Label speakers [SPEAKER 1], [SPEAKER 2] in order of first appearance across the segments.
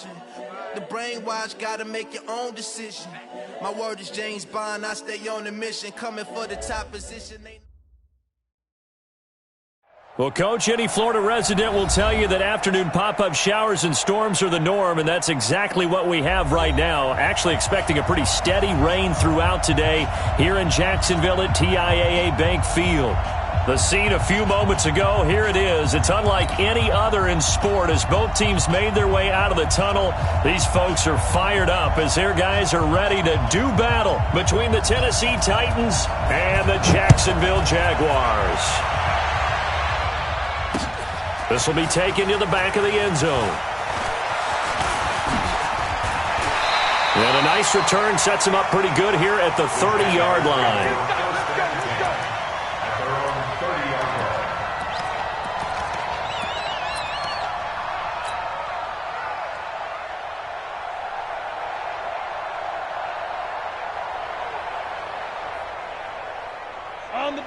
[SPEAKER 1] vision. The brainwash, gotta make your own decision. My word is James Bond, I stay on the mission, coming for the top position.
[SPEAKER 2] Well, Coach, any Florida resident will tell you that afternoon pop-up showers and storms are the norm, and that's exactly what we have right now. Actually expecting a pretty steady rain throughout today here in Jacksonville at TIAA Bank Field. The scene a few moments ago, here it is. It's unlike any other in sport as both teams made their way out of the tunnel. These folks are fired up as their guys are ready to do battle between the Tennessee Titans and the Jacksonville Jaguars. This will be taken to the back of the end zone. And a nice return sets him up pretty good here at the 30-yard line.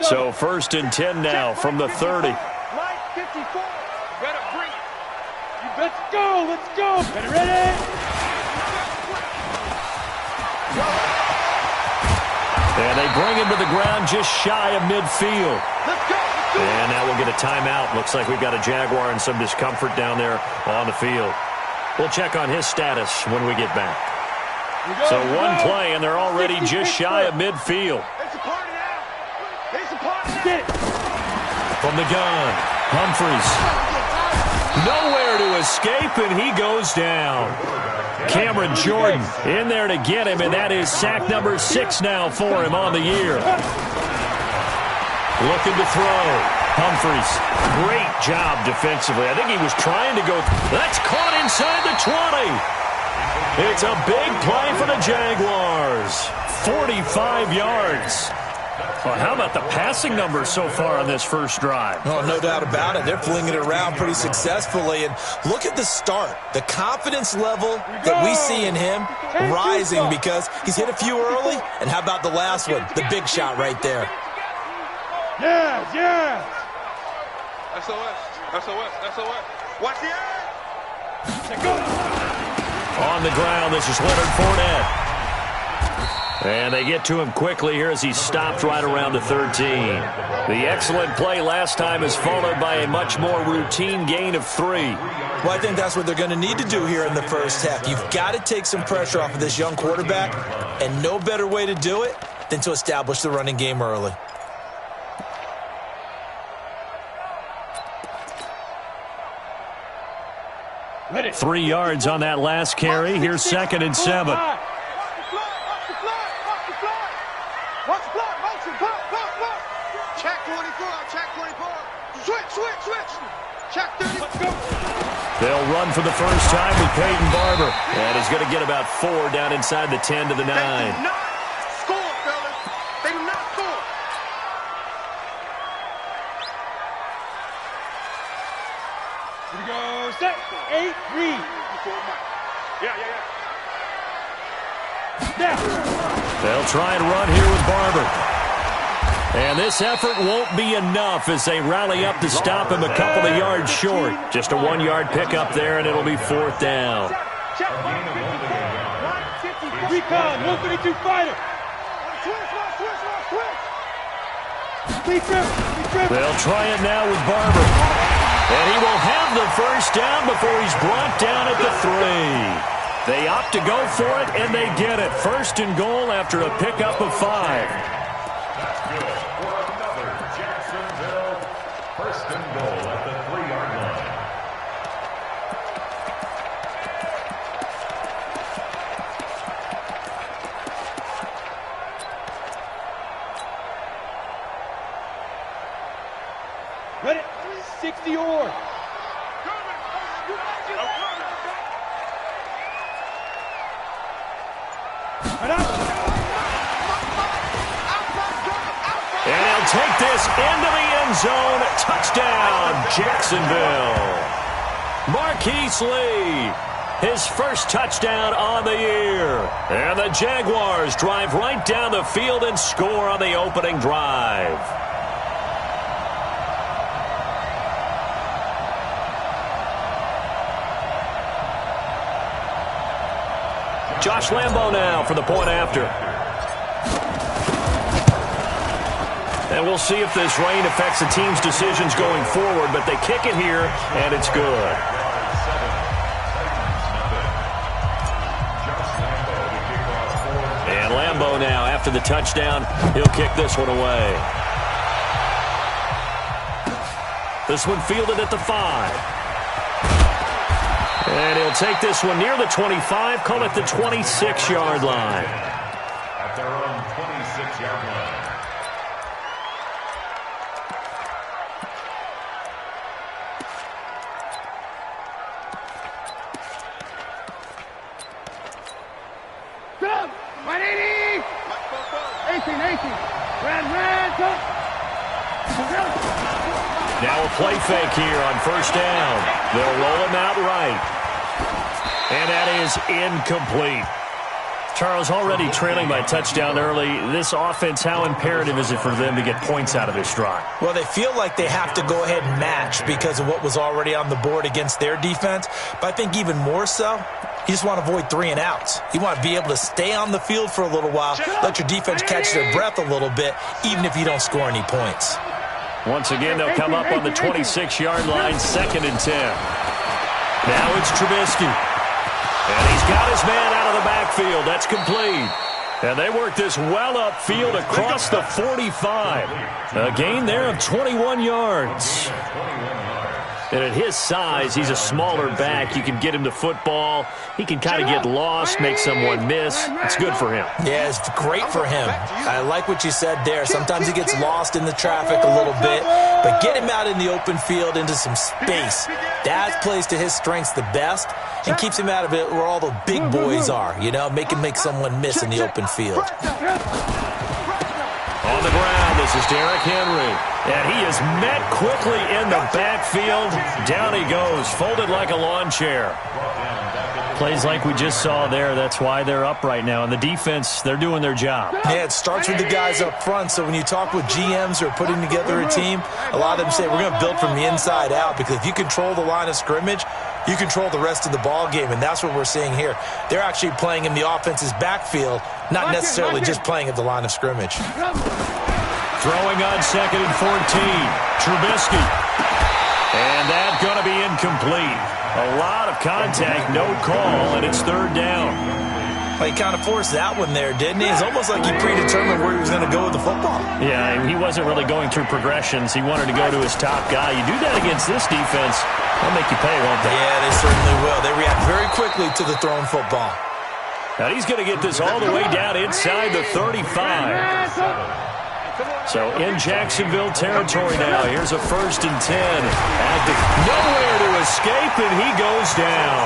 [SPEAKER 2] So 1st and 10 now from the 30.
[SPEAKER 3] Line 54. Better breathe. Let's go. Let's go. Ready?
[SPEAKER 2] And they bring him to the ground just shy of midfield.
[SPEAKER 3] Let's go.
[SPEAKER 2] And now we'll get a timeout. Looks like we've got a Jaguar and some discomfort down there on the field. We'll check on his status when we get back. So one play, and they're already just shy of midfield. From the gun, Humphries. Nowhere to escape, and he goes down. Cameron Jordan in there to get him, and that is sack number 6 now for him on the year. Looking to throw. Humphries, great job defensively. I think he was trying to go. That's caught inside the 20. It's a big play for the Jaguars. 45 yards. Well, how about the passing numbers so far on this first drive?
[SPEAKER 4] Oh, no doubt about it. They're flinging it around pretty successfully. And look at the start. The confidence level that we see in him rising because he's hit a few early. And how about the last one? The big shot right there.
[SPEAKER 3] Yeah.
[SPEAKER 5] SOS. Watch the eye.
[SPEAKER 2] On the ground, this is Leonard Fournette. And they get to him quickly here as he stopped right around the 13. The excellent play last time is followed by a much more routine gain of 3.
[SPEAKER 4] Well, I think that's what they're going to need to do here in the first half. You've got to take some pressure off of this young quarterback, and no better way to do it than to establish the running game early.
[SPEAKER 2] Ready. 3 yards on that last carry. Here's 2nd and 7. They'll run for the first time with Peyton Barber. And he's going to get about 4 down inside the 10 to the 9.
[SPEAKER 5] They do not score, fellas. They do not score.
[SPEAKER 3] Here we go. Set. 8, read.
[SPEAKER 5] Yeah.
[SPEAKER 2] They'll try and run here with Barber. And this effort won't be enough as they rally up to stop him a couple of yards short. Just a 1-yard pickup there, and it'll be 4th down.
[SPEAKER 3] Recon, 132 fighter.
[SPEAKER 2] They'll try it now with Barber. And he will have the first down before he's brought down at the 3. They opt to go for it, and they get it. 1st and goal after a pickup of 5.
[SPEAKER 3] Ready? 60 or.
[SPEAKER 2] And he'll take this into the end zone. Touchdown, Jacksonville. Marquise Lee, his first touchdown on the year. And the Jaguars drive right down the field and score on the opening drive. Josh Lambo now for the point after. And we'll see if this rain affects the team's decisions going forward, but they kick it here, and it's good. And Lambo now, after the touchdown, he'll kick this one away. This one fielded at the 5. And he'll take this one near the 25, call it the 26-yard line.
[SPEAKER 6] At their own 26-yard line.
[SPEAKER 2] Now a play fake here on first down. They'll roll him out right. And that is incomplete. Charles, already trailing by touchdown early. This offense, how imperative is it for them to get points out of this drive?
[SPEAKER 4] Well, they feel like they have to go ahead and match because of what was already on the board against their defense. But I think even more so, you just want to avoid 3 and outs. You want to be able to stay on the field for a little while, let your defense catch their breath a little bit, even if you don't score any points.
[SPEAKER 2] Once again, they'll come up on the 26-yard line, 2nd and 10. Now it's Trubisky. And he's got his man out of the backfield. That's complete. And they work this well upfield across the 45. A gain there of 21 yards. And at his size, he's a smaller back. You can get him to football. He can kind of get lost, make someone miss. It's good for him.
[SPEAKER 4] Yeah, it's great for him. I like what you said there. Sometimes he gets lost in the traffic a little bit, but get him out in the open field into some space. That plays to his strengths the best and keeps him out of it where all the big boys are, you know, make someone miss in the open field.
[SPEAKER 2] On the ground, this is Derrick Henry. And he is met quickly in the backfield. Down he goes, folded like a lawn chair. Plays like we just saw there. That's why they're up right now. And the defense, they're doing their job.
[SPEAKER 4] Yeah, it starts with the guys up front. So when you talk with GMs who are putting together a team, a lot of them say we're going to build from the inside out, because if you control the line of scrimmage, you control the rest of the ball game, and that's what we're seeing here. They're actually playing in the offense's backfield, not necessarily just playing at the line of scrimmage.
[SPEAKER 2] Throwing on 2nd and 14. Trubisky. And that's going to be incomplete. A lot of contact, no call, and it's 3rd down.
[SPEAKER 4] Well, he kind of forced that one there, didn't he? It's almost like he predetermined where he was going to go with the football.
[SPEAKER 2] Yeah, he wasn't really going through progressions. He wanted to go to his top guy. You do that against this defense, they'll make you pay, won't they?
[SPEAKER 4] Yeah, they certainly will. They react very quickly to the thrown football.
[SPEAKER 2] Now he's going to get this all the way down inside the 35. So in Jacksonville territory now. Here's a 1st and 10. Nowhere to escape, and he goes down.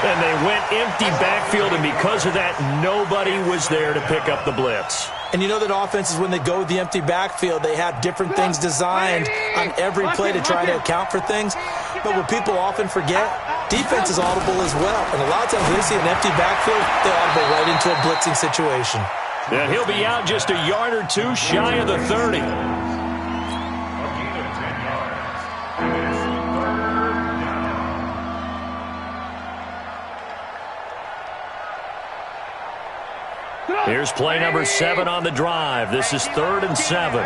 [SPEAKER 2] And they went empty backfield, and because of that, nobody was there to pick up the blitz.
[SPEAKER 4] And you know that offenses, when they go with the empty backfield, they have different things designed on every play to try to account for things. But what people often forget, defense is audible as well. And a lot of times when they see an empty backfield, they audible right into a blitzing situation.
[SPEAKER 2] And he'll be out just a yard or two shy of the 30. Here's play number 7 on the drive. This is 3rd and 7.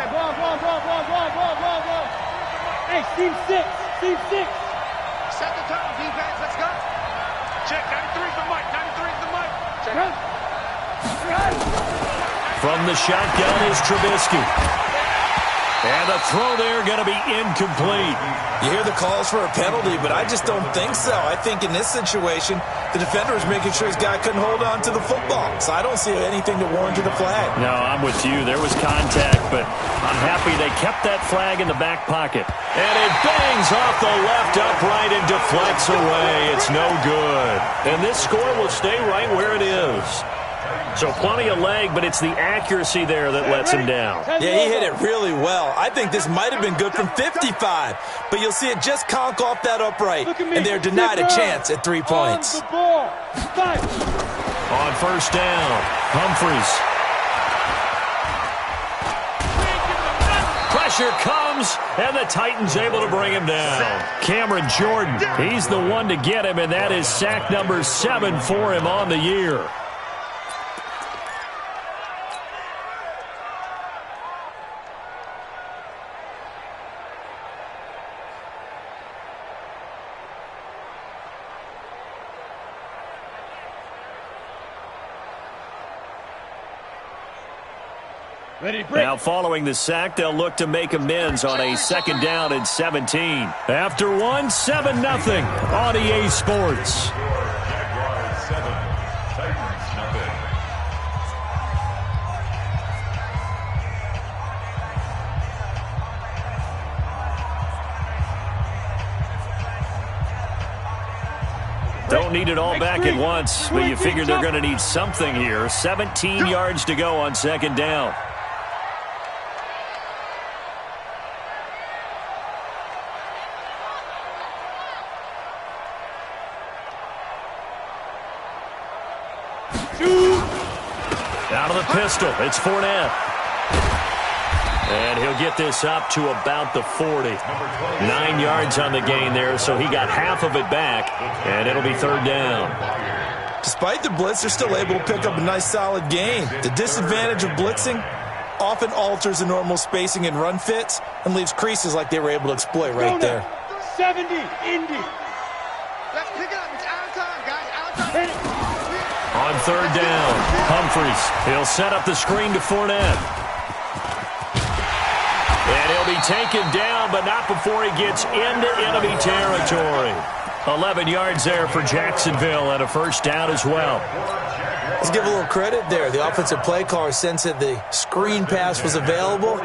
[SPEAKER 3] Hey, Steve 6. Steve 6.
[SPEAKER 5] Set the tone, defense. Let's go. Check. 93's the mic. 93's the mic. Check.
[SPEAKER 2] From the shotgun is Trubisky. And the throw there going to be incomplete.
[SPEAKER 4] You hear the calls for a penalty, but I just don't think so. I think in this situation, the defender was making sure his guy couldn't hold on to the football. So I don't see anything to warrant the flag.
[SPEAKER 2] No, I'm with you. There was contact, but I'm happy they kept that flag in the back pocket. And it bangs off the left upright and deflects away. It's no good. And this score will stay right where it is. So plenty of leg, but it's the accuracy there that lets him down.
[SPEAKER 4] Yeah, he hit it really well. I think this might have been good from 55, but you'll see it just conk off that upright, and they're denied a chance at 3 points.
[SPEAKER 2] On first down, Humphries. pressure comes, and the Titans able to bring him down. Cameron Jordan, he's the one to get him, and that is sack number 7 for him on the year. Now following the sack, they'll look to make amends on a 2nd down and 17. After one, 7-0 on EA Sports.
[SPEAKER 6] Jaguars 7, Titans nothing.
[SPEAKER 2] Don't need it all back at once, but you figure they're going to need something here. 17 yards to go on 2nd down. Out of the pistol, it's Fournette. And he'll get this up to about the 40. 9 yards on the gain there, so he got half of it back, and it'll be 3rd down.
[SPEAKER 4] Despite the blitz, they're still able to pick up a nice solid gain. The disadvantage of blitzing often alters the normal spacing and run fits and leaves creases like they were able to exploit right there.
[SPEAKER 3] 70, Indy.
[SPEAKER 5] Let's pick it up. It's out of time, guys. Out of time.
[SPEAKER 2] On 3rd down, Humphries. He'll set up the screen to Fournette. And he'll be taken down, but not before he gets into enemy territory. 11 yards there for Jacksonville and a 1st down as well.
[SPEAKER 4] Let's give a little credit there. The offensive play caller sensed that the screen pass was available.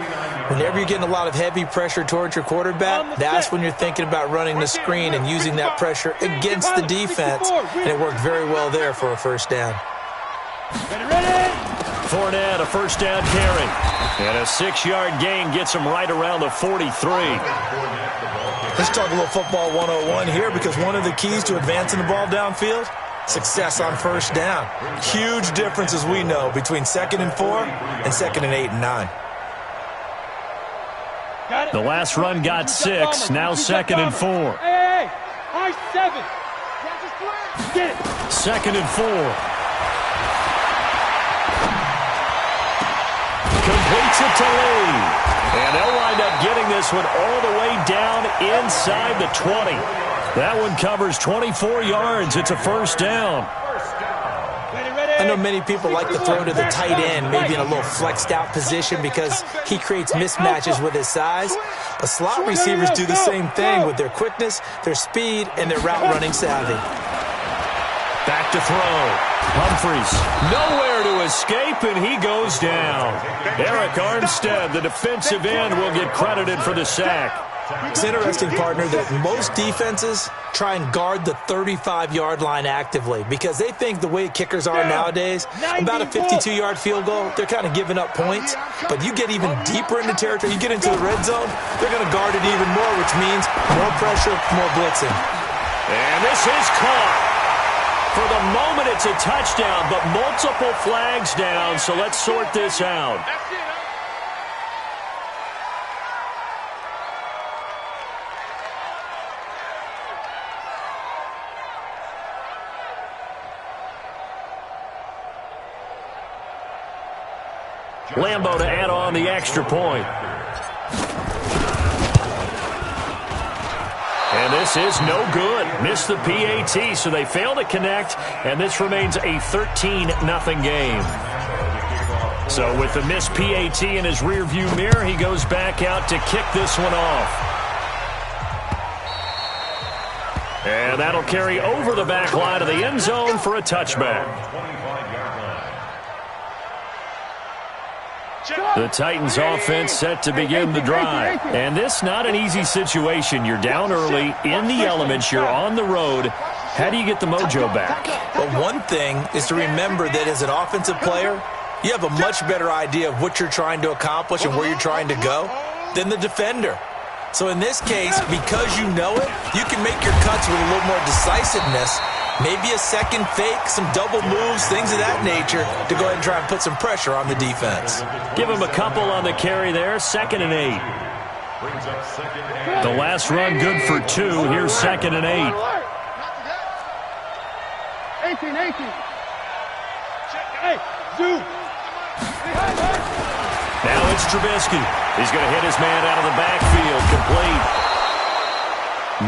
[SPEAKER 4] Whenever you're getting a lot of heavy pressure towards your quarterback, that's when you're thinking about running the screen and using that pressure against the defense. And it worked very well there for a 1st down.
[SPEAKER 2] Fournette, a 1st down carry. And a 6-yard gain gets him right around the 43.
[SPEAKER 4] Let's talk a little football 101 here, because one of the keys to advancing the ball downfield, success on 1st down. Huge difference, as we know, between 2nd and 4 and 2nd and 8 and 9.
[SPEAKER 2] The last run got 6, now 2nd and 4.
[SPEAKER 3] Hey, high 7. Get it.
[SPEAKER 2] 2nd and 4. Completes it to Lee. And they'll wind up getting this one all the way down inside the 20. That one covers 24 yards. It's a 1st down.
[SPEAKER 4] I know many people like to throw to the tight end, maybe in a little flexed out position because he creates mismatches with his size. But slot receivers do the same thing with their quickness, their speed, and their route running savvy.
[SPEAKER 2] Back to throw. Humphries, nowhere to escape, and he goes down. Eric Armstead, the defensive end, will get credited for the sack.
[SPEAKER 4] It's interesting, partner, that most defenses try and guard the 35-yard line actively because they think the way kickers are nowadays, about a 52-yard field goal, they're kind of giving up points. But you get even deeper into territory, you get into the red zone, they're going to guard it even more, which means more pressure, more blitzing.
[SPEAKER 2] And this is caught. For the moment, it's a touchdown, but multiple flags down, so let's sort this out. Lambo to add on the extra point. And this is no good. Missed the PAT, so they fail to connect, and this remains a 13-0 game. So with the missed PAT in his rearview mirror, he goes back out to kick this one off. And that'll carry over the back line of the end zone for a touchback. The Titans offense set to begin the drive. And this not an easy situation. You're down early, in the elements, you're on the road. How do you get the mojo back?
[SPEAKER 4] Well, one thing is to remember that as an offensive player, you have a much better idea of what you're trying to accomplish and where you're trying to go than the defender. So in this case, because you know it, you can make your cuts with a little more decisiveness. Maybe a second fake, some double moves, things of that nature to go ahead and try and put some pressure on the defense.
[SPEAKER 2] Give him a couple on the carry there, 2nd and 8.
[SPEAKER 6] Brings up second and
[SPEAKER 2] The last run good for 2. Here's 2nd and 8.
[SPEAKER 3] 18. Check. Hey, zoom.
[SPEAKER 2] Now it's Trubisky. He's going to hit his man out of the backfield. Complete.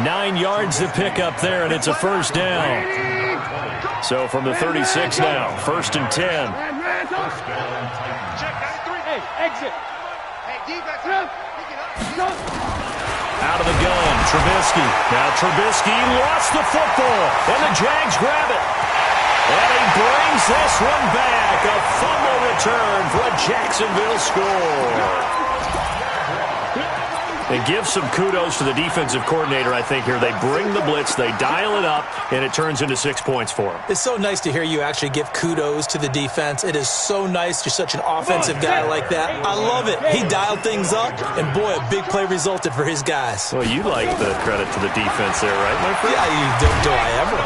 [SPEAKER 2] 9 yards to pick up there, and it's a first down. So from the 36 now, 1st and 10.
[SPEAKER 3] Check 93. Hey, exit. Hey, defense.
[SPEAKER 2] Out of the gun, Trubisky. Now Trubisky lost the football, and the Jags grab it. And he brings this one back. A fumble return for a Jacksonville score. It gives some kudos to the defensive coordinator, I think, here. They bring the blitz, they dial it up, and it turns into 6 points for them.
[SPEAKER 4] It's so nice to hear you actually give kudos to the defense. It is so nice. You're such an offensive guy like that. I love it. He dialed things up, and boy, a big play resulted for his guys.
[SPEAKER 2] Well, you like the credit to the defense there, right, my friend?
[SPEAKER 4] Yeah, you do I ever.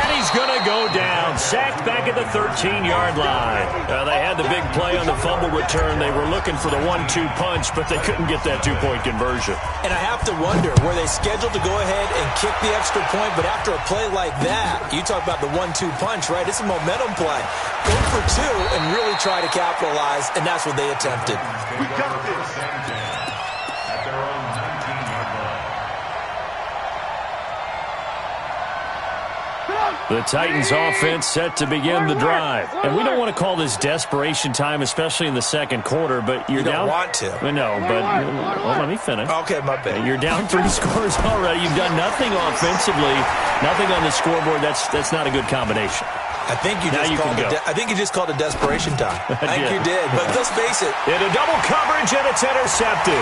[SPEAKER 2] And he's going to go down. Sacked back at the 13-yard line. They had the big play on the fumble return. They were looking for the 1-2 punch, but they couldn't get that 2-point conversion.
[SPEAKER 4] And I have to wonder, were they scheduled to go ahead and kick the extra point, but after a play like that, you talk about the 1-2 punch, right? It's a momentum play. Go for 2 and really try to capitalize, and that's what they attempted.
[SPEAKER 6] We got this. At their own 19-yard line.
[SPEAKER 2] The Titans offense set to begin the drive. And we don't want to call this desperation time, especially in the second quarter, but you're down.
[SPEAKER 4] You don't want to.
[SPEAKER 2] No, but well, let me finish.
[SPEAKER 4] Okay, my bad.
[SPEAKER 2] You're down 3 scores already. You've done nothing offensively, nothing on the scoreboard. That's not a good combination.
[SPEAKER 4] I think you just called it desperation time. I think you did. But let's face it.
[SPEAKER 2] Into double coverage, and it's intercepted.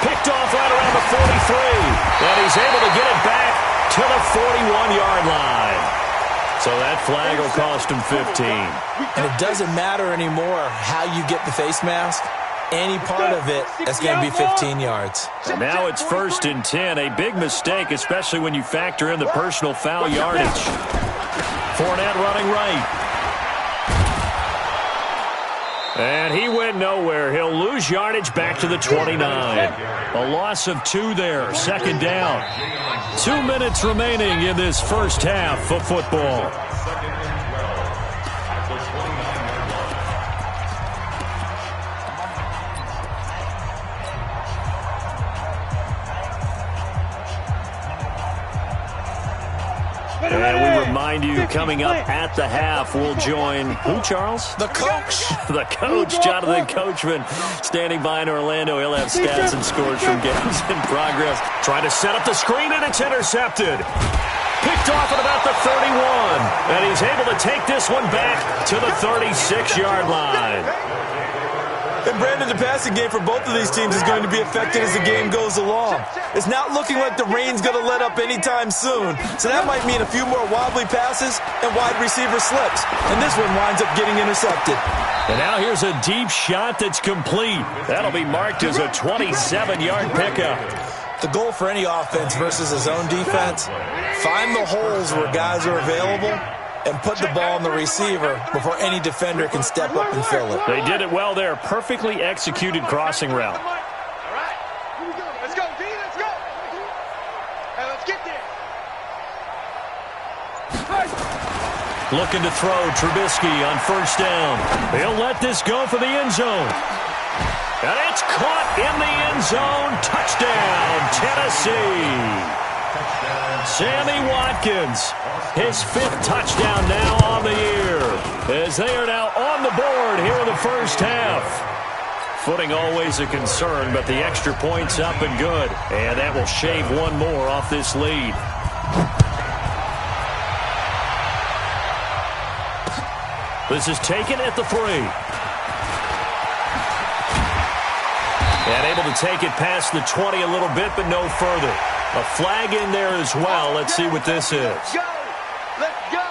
[SPEAKER 2] Picked off right around the 43. And he's able to get it back to the 41-yard line. So that flag will cost him 15.
[SPEAKER 4] And it doesn't matter anymore how you get the face mask. Any part of it, that's going to be 15 yards.
[SPEAKER 2] And now it's 1st and 10. A big mistake, especially when you factor in the personal foul yardage. Fournette running right. And he went nowhere. He'll lose yardage back to the 29. A loss of 2 there. 2nd down. 2 minutes remaining in this first half of football. And we remind you, coming up at the half, we'll join who, Charles?
[SPEAKER 4] The coach.
[SPEAKER 2] The coach, Jonathan Coachman, standing by in Orlando. He'll have stats and scores from games in progress. Trying to set up the screen, and it's intercepted. Picked off at about the 31. And he's able to take this one back to the 36-yard line.
[SPEAKER 4] And Brandon, the passing game for both of these teams is going to be affected as the game goes along. It's not looking like the rain's going to let up anytime soon. So that might mean a few more wobbly passes and wide receiver slips. And this one winds up getting intercepted.
[SPEAKER 2] And now here's a deep shot that's complete. That'll be marked as a 27-yard pickup.
[SPEAKER 4] The goal for any offense versus his own defense, find the holes where guys are available and put the ball on the receiver before any defender can step up and fill it.
[SPEAKER 2] They did it well there. Perfectly executed crossing route.
[SPEAKER 5] All right. Here we go. Let's go, D. Let's go. Hey, let's get there.
[SPEAKER 2] Looking to throw Trubisky on 1st down. He'll let this go for the end zone. And it's caught in the end zone. Touchdown, Tennessee. Sammy Watkins, his 5th touchdown now on the year, as they are now on the board here in the first half. Footing always a concern, but the extra point's up and good, and that will shave 1 more off this lead. This is taken at the 3. And able to take it past the 20 a little bit, but no further. A flag in there as well. Let's see what this is.
[SPEAKER 5] Let's go. Let's go.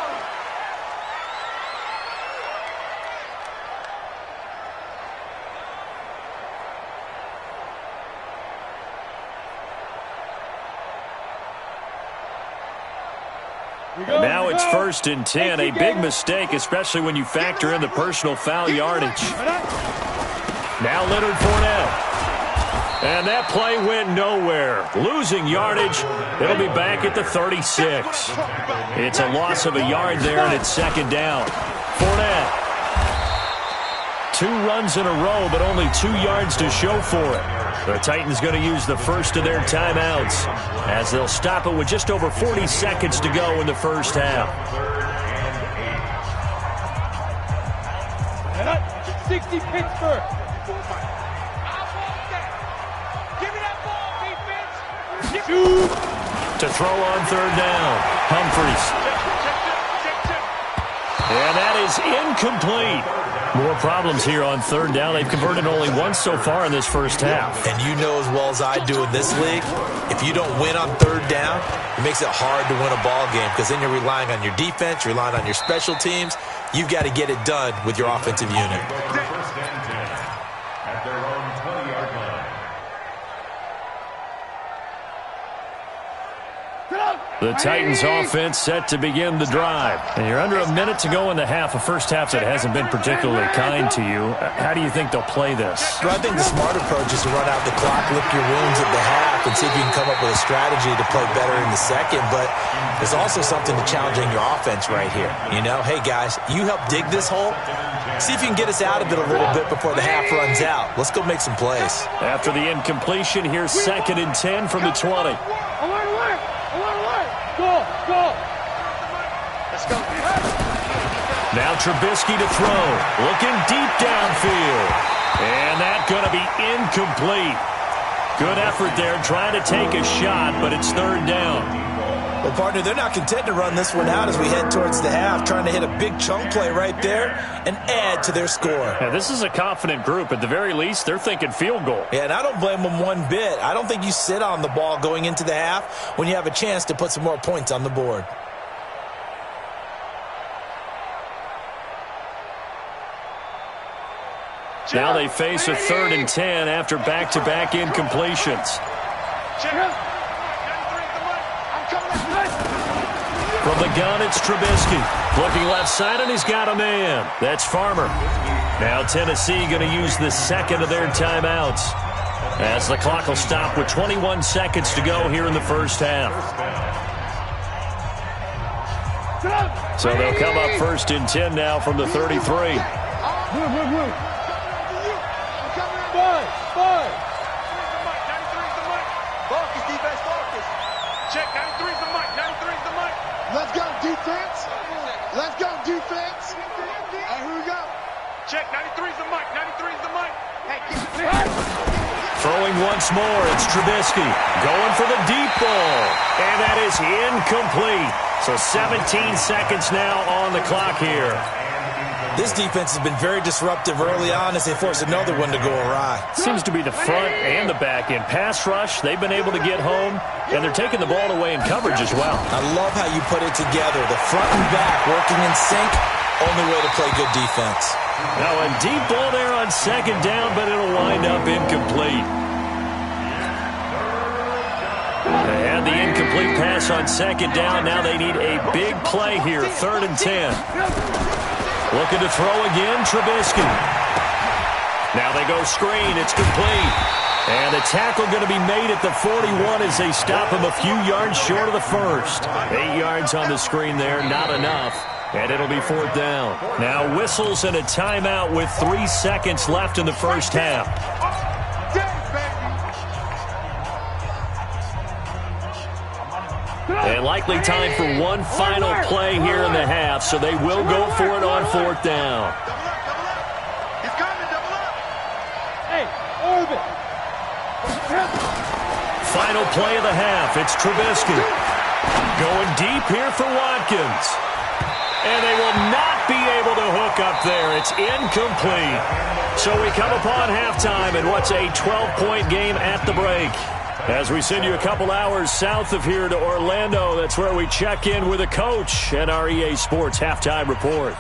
[SPEAKER 2] Now it's 1st and 10. A big mistake, especially when you factor in the personal foul yardage. Now Leonard Fournette. And that play went nowhere. Losing yardage. It'll be back at the 36. It's a loss of a yard there, and it's second down. Fournette. 2 runs in a row, but only 2 yards to show for it. The Titans going to use the first of their timeouts as they'll stop it with just over 40 seconds to go in the first half.
[SPEAKER 3] 60 Pittsburgh.
[SPEAKER 2] To throw on third down. Humphries. And that is incomplete. More problems here on third down. They've converted only once so far in this first half.
[SPEAKER 4] And you know as well as I do in this league, if you don't win on third down, it makes it hard to win a ball game because then you're relying on your defense, you're relying on your special teams. You've got to get it done with your offensive unit.
[SPEAKER 6] First and 10 at their own 20-yard line.
[SPEAKER 2] The Titans offense set to begin the drive. And you're under a minute to go in the half, a first half that hasn't been particularly kind to you. How do you think they'll play this?
[SPEAKER 4] Well, I think the smart approach is to run out the clock, lick your wounds at the half, and see if you can come up with a strategy to play better in the second. But there's also something to challenging your offense right here. You know, hey, guys, you help dig this hole. See if you can get us out of it a little bit before the half runs out. Let's go make some plays.
[SPEAKER 2] After the incompletion, here's second and 10 from the 20.
[SPEAKER 3] Go.
[SPEAKER 5] Let's go.
[SPEAKER 2] Now Trubisky to throw. Looking deep downfield. And that's going to be incomplete. Good effort there trying to take a shot, but it's third down.
[SPEAKER 4] Well, partner, they're not content to run this one out as we head towards the half, trying to hit a big chunk play right there and add to their score.
[SPEAKER 2] Yeah, this is a confident group. At the very least, they're thinking field goal.
[SPEAKER 4] Yeah, and I don't blame them one bit. I don't think you sit on the ball going into the half when you have a chance to put some more points on the board.
[SPEAKER 2] Now they face a third and 10 after back-to-back incompletions. From the gun, it's Trubisky. Looking left side, and he's got a man. That's Farmer. Now Tennessee going to use the second of their timeouts as the clock will stop with 21 seconds to go here in the first half. So they'll come up first and 10 now from the 33.
[SPEAKER 5] Check, 93's the mic, 93's the mic.
[SPEAKER 7] Let's go, defense. Let's go, defense. Hey, here we go.
[SPEAKER 5] Check, 93's the mic, 93's the mic. Hey,
[SPEAKER 2] Throwing once more, it's Trubisky. Going for the deep ball. And that is incomplete. So 17 seconds now on the clock here.
[SPEAKER 4] This defense has been very disruptive early on as they force another one to go awry.
[SPEAKER 2] Seems to be the front and the back end. Pass rush, they've been able to get home, and they're taking the ball away in coverage as well.
[SPEAKER 4] I love how you put it together. The front and back working in sync, only way to play good defense.
[SPEAKER 2] Now a deep ball there on second down, but it'll wind up incomplete. They had the incomplete pass on second down. Now they need a big play here, third and 10. Looking to throw again, Trubisky. Now they go screen. It's complete. And the tackle going to be made at the 41 as they stop him a few yards short of the first. 8 yards on the screen there, not enough. And it'll be fourth down. Now whistles and a timeout with 3 seconds left in the first half. And likely time for one final play here in the half, so they will go for it on fourth down.
[SPEAKER 5] He's coming, double up.
[SPEAKER 3] Hey, orbit.
[SPEAKER 2] Final play of the half. It's Trubisky. Going deep here for Watkins. And they will not be able to hook up there. It's incomplete. So we come upon halftime in what's a 12-point game at the break. As we send you a couple hours south of here to Orlando, that's where we check in with a coach and our EA Sports Halftime Report.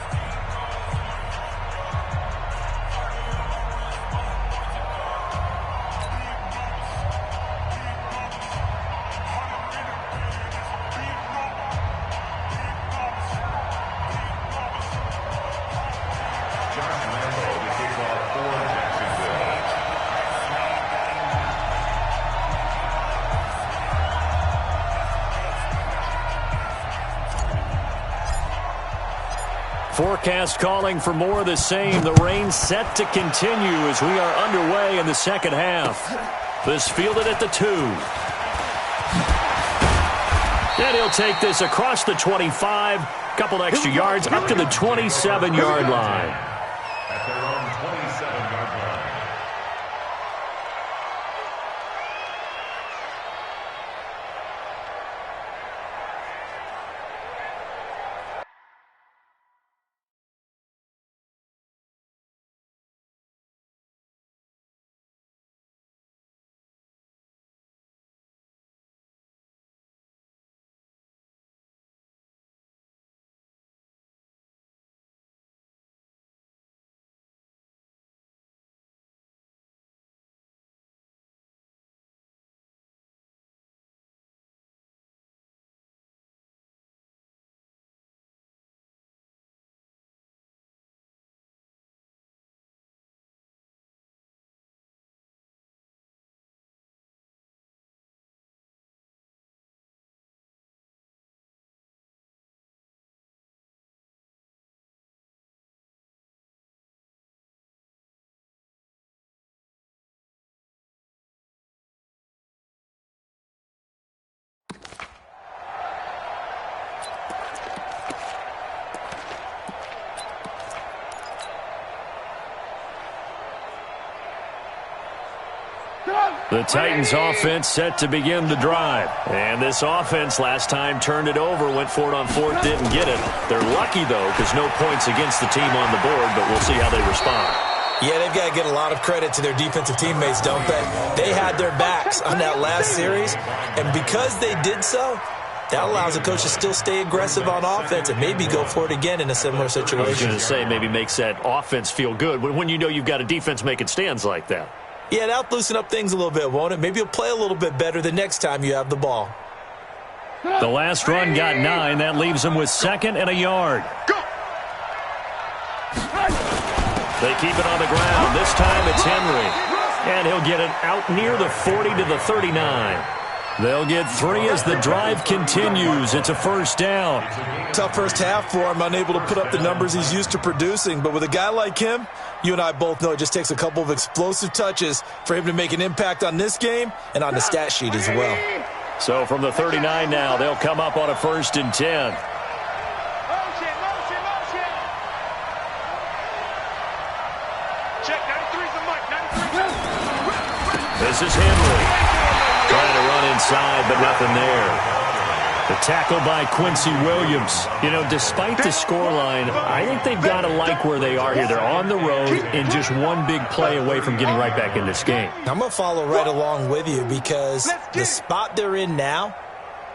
[SPEAKER 2] Forecast calling for more of the same. The rain set to continue as we are underway in the second half. This fielded at the 2. And he'll take this across the 25. Couple extra yards up to the 27-yard line.
[SPEAKER 6] At their own 27-yard line.
[SPEAKER 2] The Titans offense set to begin the drive. And this offense last time turned it over, went for it on 4th, didn't get it. They're lucky, though, because no points against the team on the board, but we'll see how they respond.
[SPEAKER 4] Yeah, they've got to get a lot of credit to their defensive teammates, don't they? They had their backs on that last series, and because they did so, that allows the coach to still stay aggressive on offense and maybe go for it again in a similar situation.
[SPEAKER 2] I was going to say maybe makes that offense feel good when you know you've got a defense making stands like that.
[SPEAKER 4] Yeah, that'll loosen up things a little bit, won't it? Maybe you'll play a little bit better the next time you have the ball.
[SPEAKER 2] The last run got 9. That leaves him with 2nd and a yard.
[SPEAKER 5] Go!
[SPEAKER 2] They keep it on the ground. This time it's Henry. And he'll get it out near the 40 to the 39. They'll get 3 as the drive continues. It's a first down.
[SPEAKER 4] Tough first half for him, unable to put up the numbers he's used to producing. But with a guy like him, you and I both know it just takes a couple of explosive touches for him to make an impact on this game and on the stat sheet as well.
[SPEAKER 2] So from the 39 now, they'll come up on a 1st and 10.
[SPEAKER 5] Check, 93's the mic, 93's.
[SPEAKER 2] This is Henry. Trying to run inside, but nothing there. The tackle by Quincy Williams. You know, despite the scoreline, I think they've got to like where they are here. They're on the road and just one big play away from getting right back in this game.
[SPEAKER 4] I'm going to follow right along with you because the spot they're in now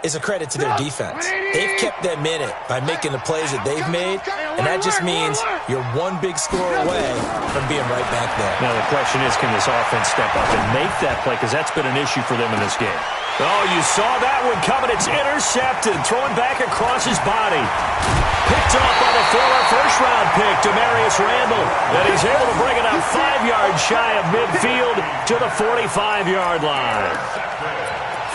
[SPEAKER 4] is a credit to their defense. They've kept them in it by making the plays that they've made, and that just means you're one big score away from being right back there.
[SPEAKER 2] Now the question is, can this offense step up and make that play? Because that's been an issue for them in this game. Oh, you saw that one coming. It's intercepted. Throwing back across his body. Picked off by the former first-round pick, Demarius Randall. And he's able to bring it up 5 yards shy of midfield to the 45-yard line.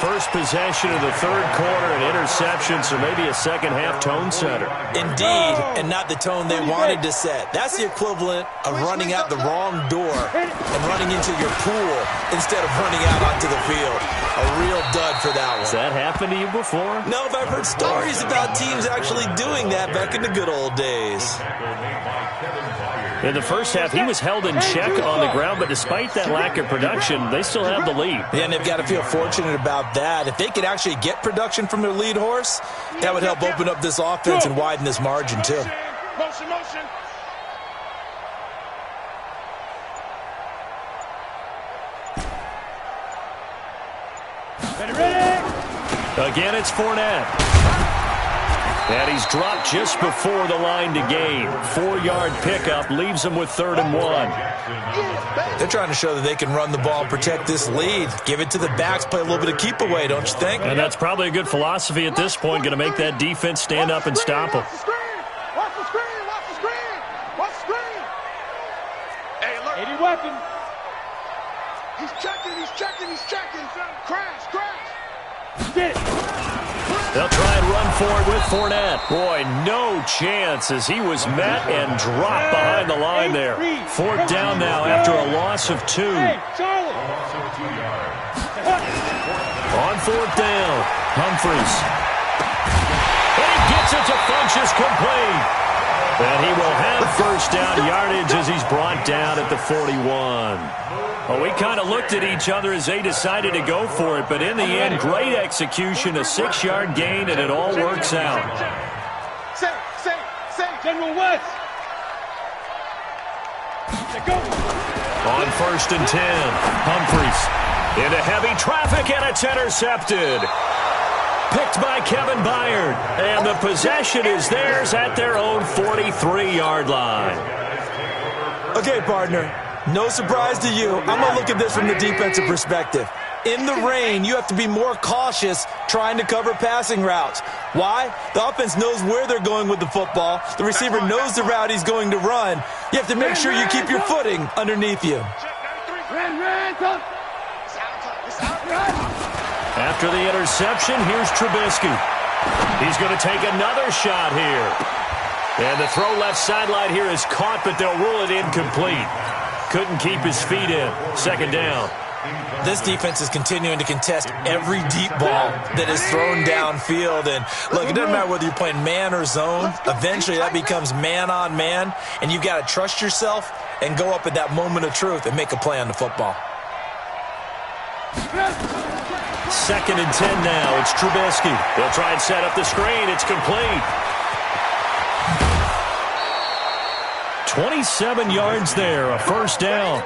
[SPEAKER 2] First possession of the 3rd quarter, an interception, so maybe a second-half tone setter.
[SPEAKER 4] Indeed, and not the tone they wanted to set. That's the equivalent of running out the wrong door and running into your pool instead of running out onto the field. A real dud for that one.
[SPEAKER 2] Has that happened to you before?
[SPEAKER 4] No, but I've heard stories about teams actually doing that back in the good old days.
[SPEAKER 2] In the first half, he was held in check on the ground, but despite that lack of production, they still have the lead.
[SPEAKER 4] Yeah, and they've got to feel fortunate about that. If they could actually get production from their lead horse, that would help open up this offense and widen this margin, too.
[SPEAKER 5] Motion, motion.
[SPEAKER 2] Again, it's Fournette. And he's dropped just before the line to gain. 4-yard pickup leaves him with 3rd and 1.
[SPEAKER 4] They're trying to show that they can run the ball and protect this lead. Give it to the backs, play a little bit of keep away, don't you think?
[SPEAKER 2] And that's probably a good philosophy at this point, going to make that defense stand up and stop them.
[SPEAKER 7] Watch the screen! Watch the screen! Watch the screen!
[SPEAKER 5] Hey, look.
[SPEAKER 3] 80 weapons.
[SPEAKER 7] He's checking! Crash!
[SPEAKER 3] Get it.
[SPEAKER 2] They'll try and run for it with Fournette. Boy, no chance as he was met and dropped behind the line there. Fourth down now after a loss of 2. On fourth down, Humphries. And he gets it to Funchess complete. And he will have first down yardage as he's brought down at the 41. Well, we kind of looked at each other as they decided to go for it, but in the end, great execution, a 6-yard gain, and it all works out.
[SPEAKER 3] Say, General West. Go.
[SPEAKER 2] On first and 10, Humphries into heavy traffic, and it's intercepted. Picked by Kevin Byard, and the possession is theirs at their own 43-yard line.
[SPEAKER 4] Okay, partner. No surprise to you. I'm going to look at this from the defensive perspective. In the rain, you have to be more cautious trying to cover passing routes. Why? The offense knows where they're going with the football. The receiver knows the route he's going to run. You have to make sure you keep your footing underneath you.
[SPEAKER 2] After the interception, here's Trubisky. He's going to take another shot here. And the throw left sideline here is caught, but they'll rule it incomplete. Couldn't keep his feet in. Second down.
[SPEAKER 4] This defense is continuing to contest every deep ball that is thrown downfield. And look, it doesn't matter whether you're playing man or zone. Eventually that becomes man on man. And you've got to trust yourself and go up at that moment of truth and make a play on the football.
[SPEAKER 2] Second and 10 now. It's Trubisky. They'll try and set up the screen. It's complete. 27 yards there, a first down.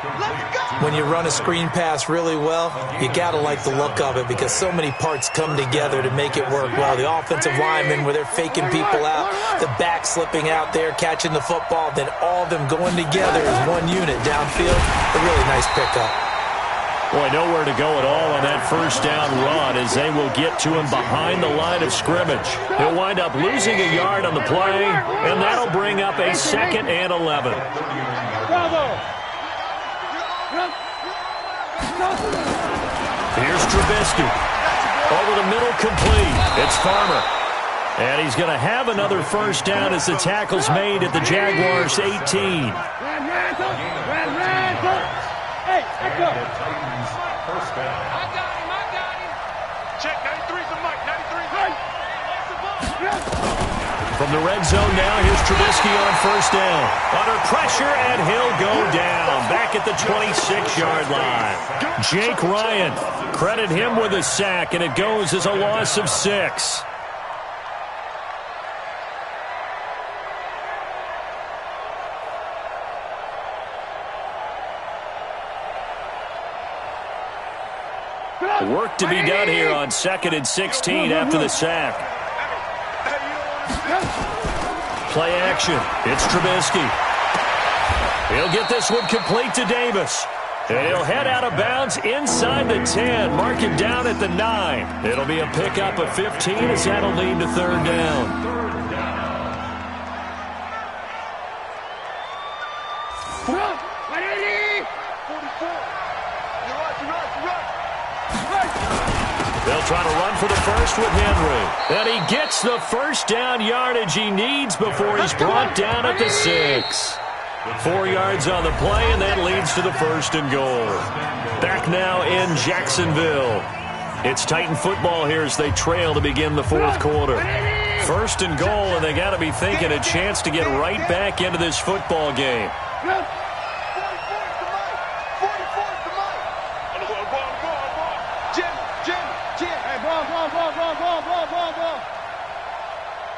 [SPEAKER 4] When you run a screen pass really well, you got to like the look of it because so many parts come together to make it work well. The offensive linemen where they're faking people out, the back slipping out there, catching the football, then all of them going together as one unit downfield. A really nice pickup.
[SPEAKER 2] Boy, nowhere to go at all on that first down run as they will get to him behind the line of scrimmage. He'll wind up losing a yard on the play, and that'll bring up a 2nd and 11. Here's Trubisky. Over the middle, complete. It's Farmer. And he's going to have another first down as the tackle's made at the Jaguars' 18.
[SPEAKER 3] Hey, let's go.
[SPEAKER 6] First down.
[SPEAKER 5] I got him. Check, 93's the mic, 93.
[SPEAKER 2] From the red zone now, here's Trubisky on first down. Under pressure, and he'll go down. Back at the 26-yard line. Jake Ryan, credit him with a sack, and it goes as a loss of 6. Work to be done here on 2nd and 16 after the sack. Play action. It's Trubisky. He'll get this one complete to Davis. And he'll head out of bounds inside the 10. Mark him down at the 9. It'll be a pickup of 15 as that'll lead to third down. They'll try to run for the first with Henry. And he gets the first down yardage he needs before he's brought down at the 6. 4 yards on the play, and that leads to the first and goal. Back now in Jacksonville. It's Titan football here as they trail to begin the fourth quarter. First and goal, and they got to be thinking a chance to get right back into this football game.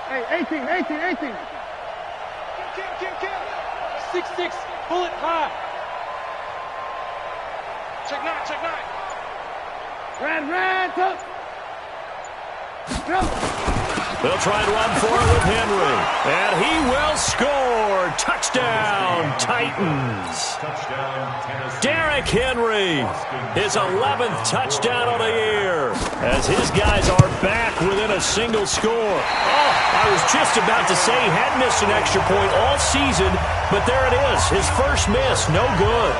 [SPEAKER 3] Hey, 18. 6'6", bullet high.
[SPEAKER 5] Check 9.
[SPEAKER 3] Ran, tough.
[SPEAKER 2] They'll try and run for it with Henry. And he will score. Touchdown, Titans. Derrick Henry, his 11th touchdown of the year, as his guys are back within a single score. Oh, I was just about to say he hadn't missed an extra point all season, but there it is, his first miss, no good.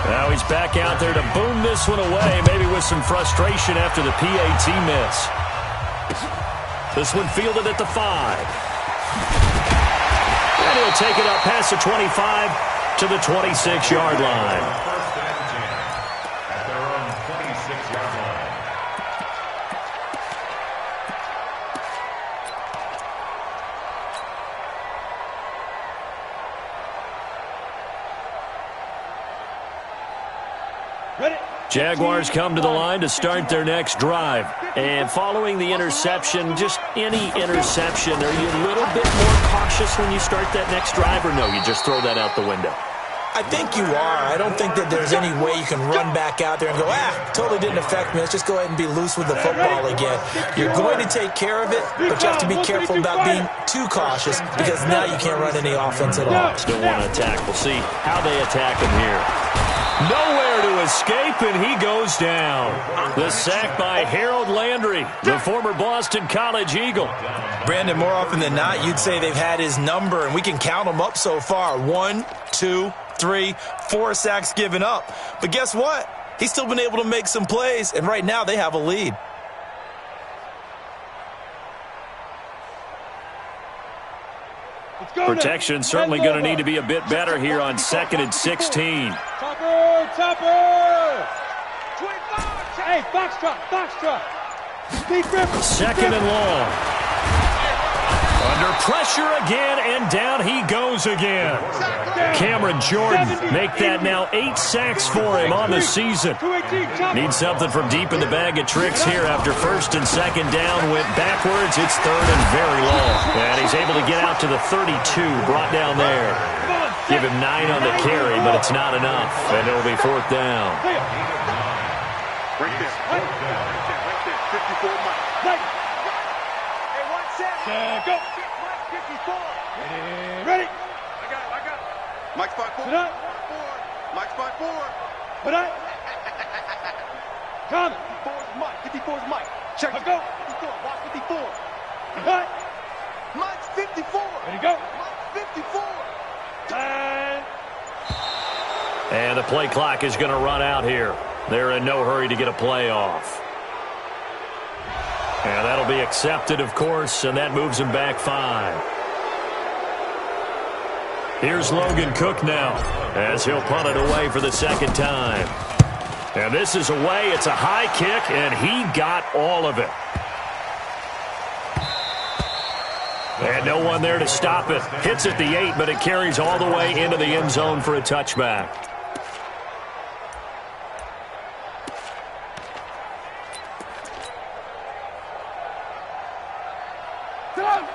[SPEAKER 2] Now he's back out there to boom this one away, maybe with some frustration after the PAT miss. This one fielded at the 5. And he'll take it up past the 25 to the 26-yard line.
[SPEAKER 6] First and 10 at their own 26-yard line.
[SPEAKER 2] Jaguars come to the line to start their next drive. And following the interception, just any interception, are you a little bit more cautious when you start that next drive, or no, you just throw that out the window?
[SPEAKER 4] I think you are. I don't think that there's any way you can run back out there and go, totally didn't affect me. Let's just go ahead and be loose with the football again. You're going to take care of it, but you have to be careful about being too cautious because now you can't run any offense at all.
[SPEAKER 2] Still want to attack. We'll see how they attack him here. Nowhere to escape, and he goes down. The sack by Harold Landry, the former Boston College Eagle.
[SPEAKER 4] Brandon, more often than not, you'd say they've had his number, and we can count them up so far. 1, 2, 3, 4 sacks given up. But guess what? He's still been able to make some plays, and right now they have a lead.
[SPEAKER 2] Protection certainly going to need to be a bit better here on 2nd and 16.
[SPEAKER 3] Topper! Hey, foxtrot!
[SPEAKER 2] 2nd and long. Under pressure again, and down he goes again. Cameron Jordan make that now 8 sacks for him on the season. Needs something from deep in the bag of tricks here after 1st and 2nd down. Went backwards. It's 3rd and very long. And he's able to get out to the 32, brought down there. Give him 9 on the carry, but it's not enough. And it'll be 4th down.
[SPEAKER 5] Right there. 54 Mike. Hey, 1 second. Go. 54.
[SPEAKER 3] Ready?
[SPEAKER 5] I got it. Mike's 5-4.
[SPEAKER 3] Sit up.
[SPEAKER 5] Mike's 5-4.
[SPEAKER 3] Put up. Come.
[SPEAKER 5] 54 is Mike. 54 is Mike. Check.
[SPEAKER 3] Let's go.
[SPEAKER 5] 54. Watch 54.
[SPEAKER 3] Cut.
[SPEAKER 5] Mike's 54.
[SPEAKER 3] Ready, go.
[SPEAKER 5] Mike's 54.
[SPEAKER 3] Time.
[SPEAKER 2] And the play clock is going to run out here. They're in no hurry to get a play off. And that'll be accepted, of course, and that moves him back 5. Here's Logan Cook now as he'll punt it away for the 2nd time. And this is away. It's a high kick, and he got all of it. And no one there to stop it. Hits at the 8, but it carries all the way into the end zone for a touchback.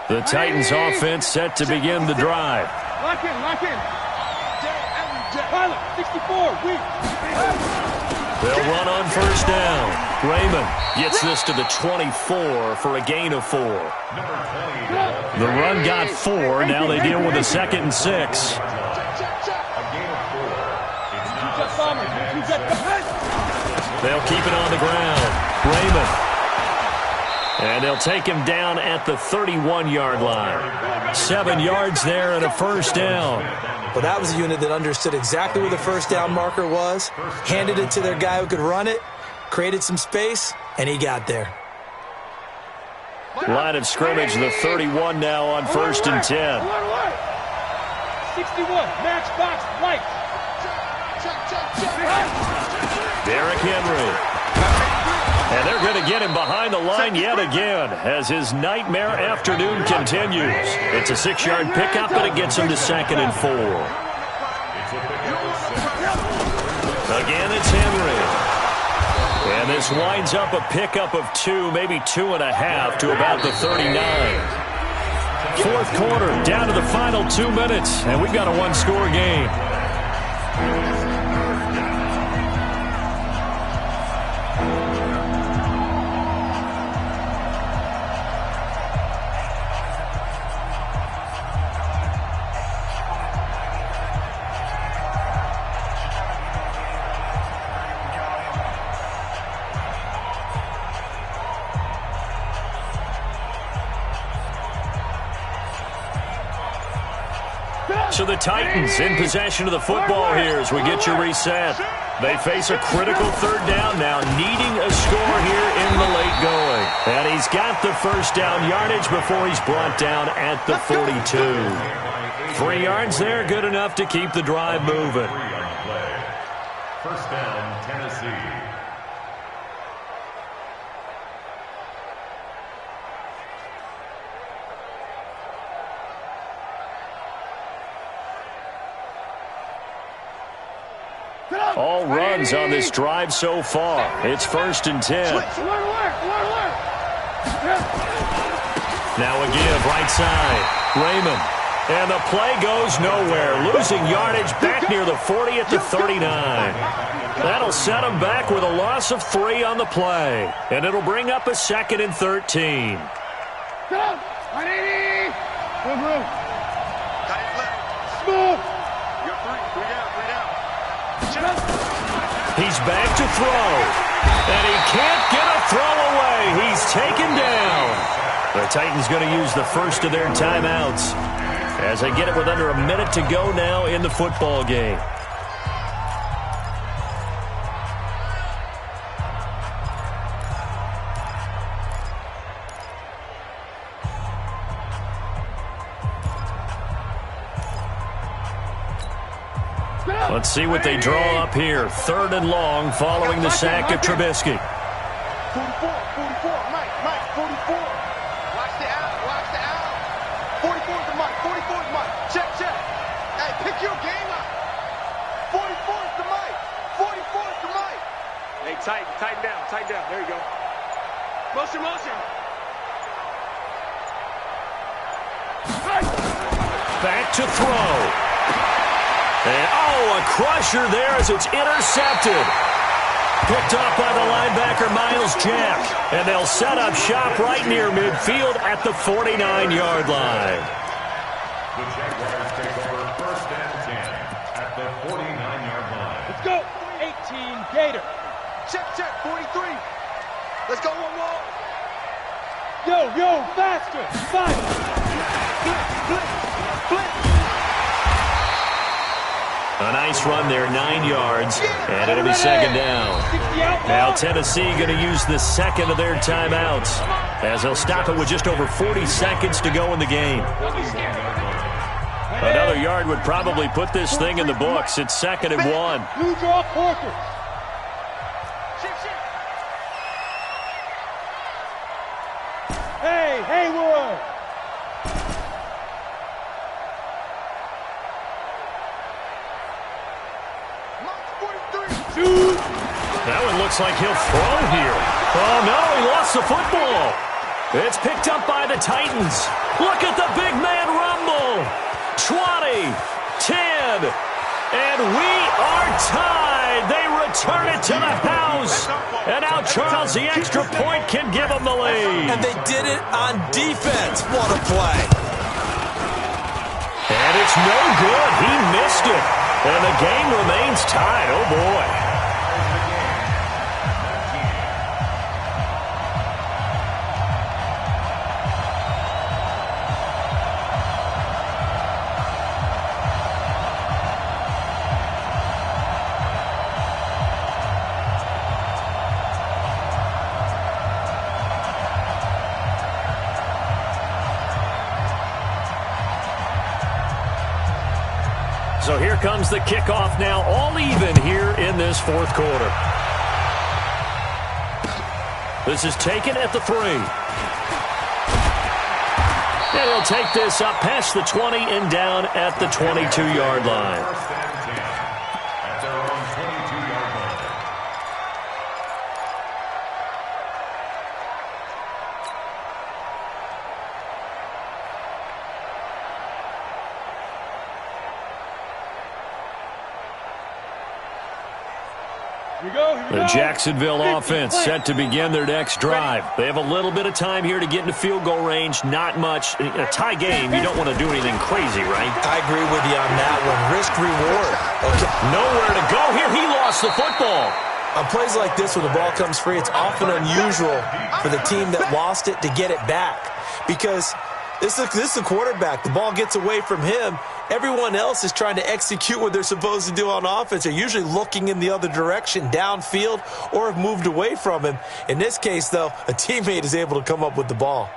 [SPEAKER 2] The Titans offense set to begin the drive.
[SPEAKER 3] Lock in. Pilot, 64, weak.
[SPEAKER 2] They'll run on 1st down. Raymond gets this to the 24 for a gain of 4. The run got 4. Now they deal with a 2nd and 6. They'll keep it on the ground. Raymond. And they'll take him down at the 31-yard line. 7 yards there and a 1st down.
[SPEAKER 4] Well, that was a unit that understood exactly where the 1st down marker was, handed it to their guy who could run it, created some space, and he got there.
[SPEAKER 2] Line of scrimmage, the 31 now on 1st and 10.
[SPEAKER 3] 61, matchbox, right.
[SPEAKER 2] Derrick Henry. And they're going to get him behind the line yet again as his nightmare afternoon continues. It's a 6-yard pickup, but it gets him to 2nd and 4. Again, it's Henry. And this winds up a pickup of 2, maybe 2.5 to about the 39. 4th quarter, down to the final 2 minutes, and we've got a 1-score game. So the Titans in possession of the football here as we get you reset. They face a critical 3rd down now, needing a score here in the late going. And he's got the first down yardage before he's brought down at the 42. 3 yards there, good enough to keep the drive moving.
[SPEAKER 6] First down, Tennessee.
[SPEAKER 2] All runs on this drive so far. It's 1st and 10. Now a give, right side. Raymond. And the play goes nowhere. Losing yardage back near the 40 at the 39. That'll set him back with a loss of 3 on the play. And it'll bring up a 2nd and 13.
[SPEAKER 3] Smooth.
[SPEAKER 2] He's back to throw. And he can't get a throw away. He's taken down. The Titans going to use the first of their timeouts as they get it with under a minute to go now in the football game. Let's see what they draw up here. 3rd and long following the sack of Trubisky.
[SPEAKER 7] 44, 44, Mike, 44. Watch the out. 44 is the Mike, 44 is Mike. Check. Hey, pick your game up. 44 is the Mike, 44 is the Mike.
[SPEAKER 3] Hey, tighten down. There you go. Motion.
[SPEAKER 2] Back to throw. And, a crusher there as it's intercepted. Picked off by the linebacker, Miles Jack. And they'll set up shop right near midfield at the 49-yard line.
[SPEAKER 6] The Jaguars take over 1st and 10 at the 49-yard line.
[SPEAKER 3] Let's go. 18, Gator.
[SPEAKER 7] Check, 43. Let's go, one more.
[SPEAKER 3] Yo, faster. 5.
[SPEAKER 7] Blitz.
[SPEAKER 2] A nice run there, 9 yards, and it'll be 2nd down. Now Tennessee going to use the 2nd of their timeouts as they'll stop it with just over 40 seconds to go in the game. Another yard would probably put this thing in the books. It's 2nd and 1.
[SPEAKER 3] Blue draw quarters. Hey, Haywood.
[SPEAKER 2] That one looks like he'll throw here. Oh, no, he lost the football. It's picked up by the Titans. Look at the big man rumble. 20, 10, and we are tied. They return it to the house. And now Charles, the extra point, can give them the lead.
[SPEAKER 4] And they did it on defense. What a play.
[SPEAKER 2] And it's no good. He missed it. And the game remains tied. Oh, boy. So here comes the kickoff now, all even here in this 4th quarter. This is taken at the 3. And he'll take this up past the 20 and down at the 22-yard line.
[SPEAKER 6] 1st and 10 at their own 22-yard line.
[SPEAKER 2] The Jacksonville offense set to begin their next drive. They have a little bit of time here to get into field goal range. Not much. In a tie game, you don't want to do anything crazy, right?
[SPEAKER 4] I agree with you on that one. Risk-reward. Okay.
[SPEAKER 2] Nowhere to go here. He lost the football.
[SPEAKER 4] On plays like this, when the ball comes free, it's often unusual for the team that lost it to get it back. Because This is a quarterback. The ball gets away from him. Everyone else is trying to execute what they're supposed to do on offense. They're usually looking in the other direction, downfield, or have moved away from him. In this case, though, a teammate is able to come up with the ball.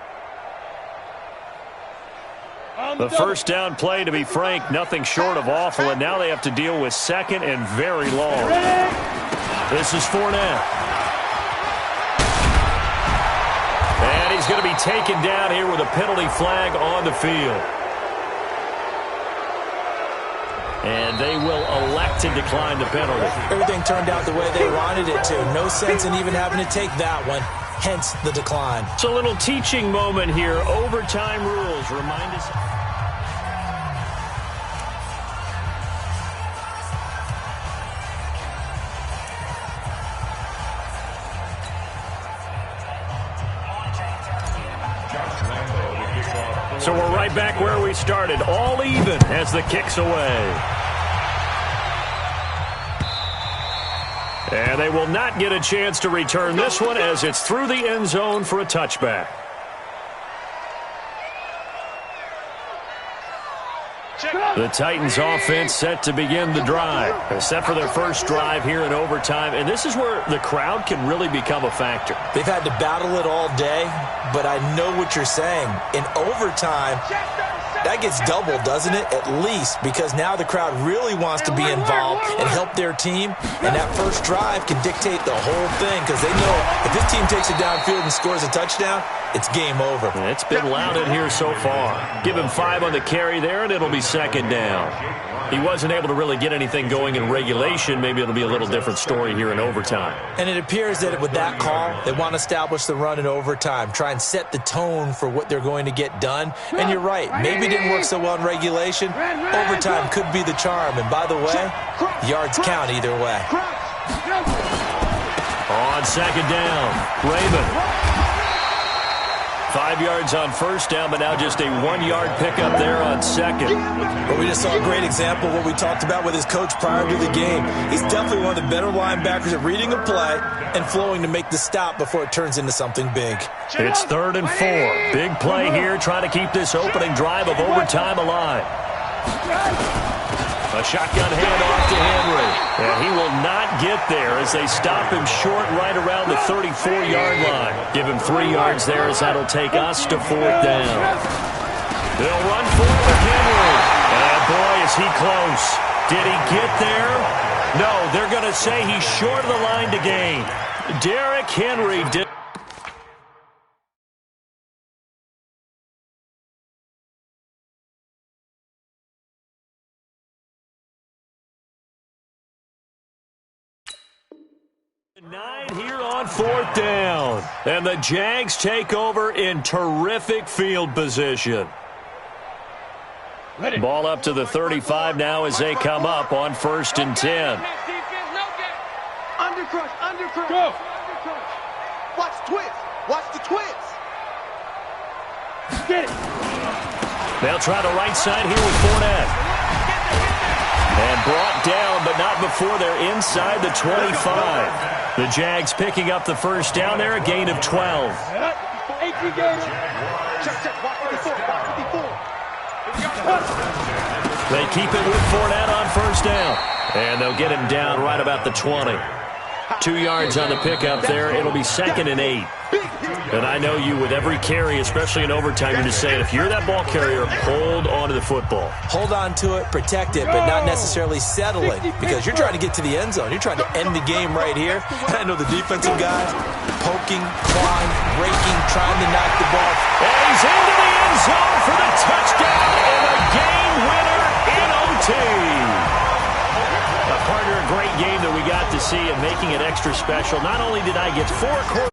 [SPEAKER 2] The first down play, to be frank, nothing short of awful, and now they have to deal with second and very long. This is Fournette. And he's going to be taken down here with a penalty flag on the field. And they will elect to decline the penalty.
[SPEAKER 4] Everything turned out the way they wanted it to. No sense in even having to take that one. Hence the decline.
[SPEAKER 2] It's a little teaching moment here. Overtime rules remind us. So we're right back where we started, all even as the kick's away. And they will not get a chance to return this one as it's through the end zone for a touchback. The Titans offense set to begin the drive, except for their first drive here in overtime. And this is where the crowd can really become a factor.
[SPEAKER 4] They've had to battle it all day, but I know what you're saying. In overtime, that gets doubled, doesn't it? At least, because now the crowd really wants to be involved and help their team. And that first drive can dictate the whole thing because they know if this team takes it downfield and scores a touchdown, it's game over.
[SPEAKER 2] It's been loud in here so far. Give him 5 on the carry there, and it'll be second down. He wasn't able to really get anything going in regulation. Maybe it'll be a little different story here in overtime.
[SPEAKER 4] And it appears that with that call, they want to establish the run in overtime, try and set the tone for what they're going to get done. And you're right, maybe it didn't work so well in regulation. Overtime could be the charm. And by the way, yards count either way.
[SPEAKER 2] On second down, Raymond. 5 yards on first down, but now just a 1-yard pickup there on second.
[SPEAKER 4] Well, we just saw a great example of what we talked about with his coach prior to the game. He's definitely one of the better linebackers at reading a play and flowing to make the stop before it turns into something big.
[SPEAKER 2] It's 3rd and 4. Big play here, trying to keep this opening drive of overtime alive. A shotgun handoff to Henry. And he will not get there as they stop him short right around the 34-yard line. Give him 3 yards there as that'll take us to 4th down. They'll run for it with Henry. And boy, is he close. Did he get there? No, they're going to say he's short of the line to gain. Derrick Henry did. Here on 4th down. And the Jags take over in terrific field position. Ball up to the 35 now as they come up on 1st and 10.
[SPEAKER 7] Undercrush, undercrush.
[SPEAKER 3] Go.
[SPEAKER 7] Watch twist. Watch the twist.
[SPEAKER 3] Get it.
[SPEAKER 2] They'll try the right side here with Fournette. And brought down, but not before they're inside the 25. The Jags picking up the first down there, a gain of 12.
[SPEAKER 7] Check, check. Watch 54. Watch 54.
[SPEAKER 2] They keep it with Fournette on first down. And they'll get him down right about the 20. 2 yards on the pickup there. It'll be 2nd and 8. And I know you, with every carry, especially in overtime, you're just saying, if you're that ball carrier, hold on to the football.
[SPEAKER 4] Hold on to it, protect it, but not necessarily settle it, because you're trying to get to the end zone. You're trying to end the game right here. I know the defensive guys poking, clawing, raking, trying to knock the ball.
[SPEAKER 2] And he's into the end zone for the touchdown and a game winner in OT. A partner, a great game that we got to see and making it extra special. Not only did I get 4 quarters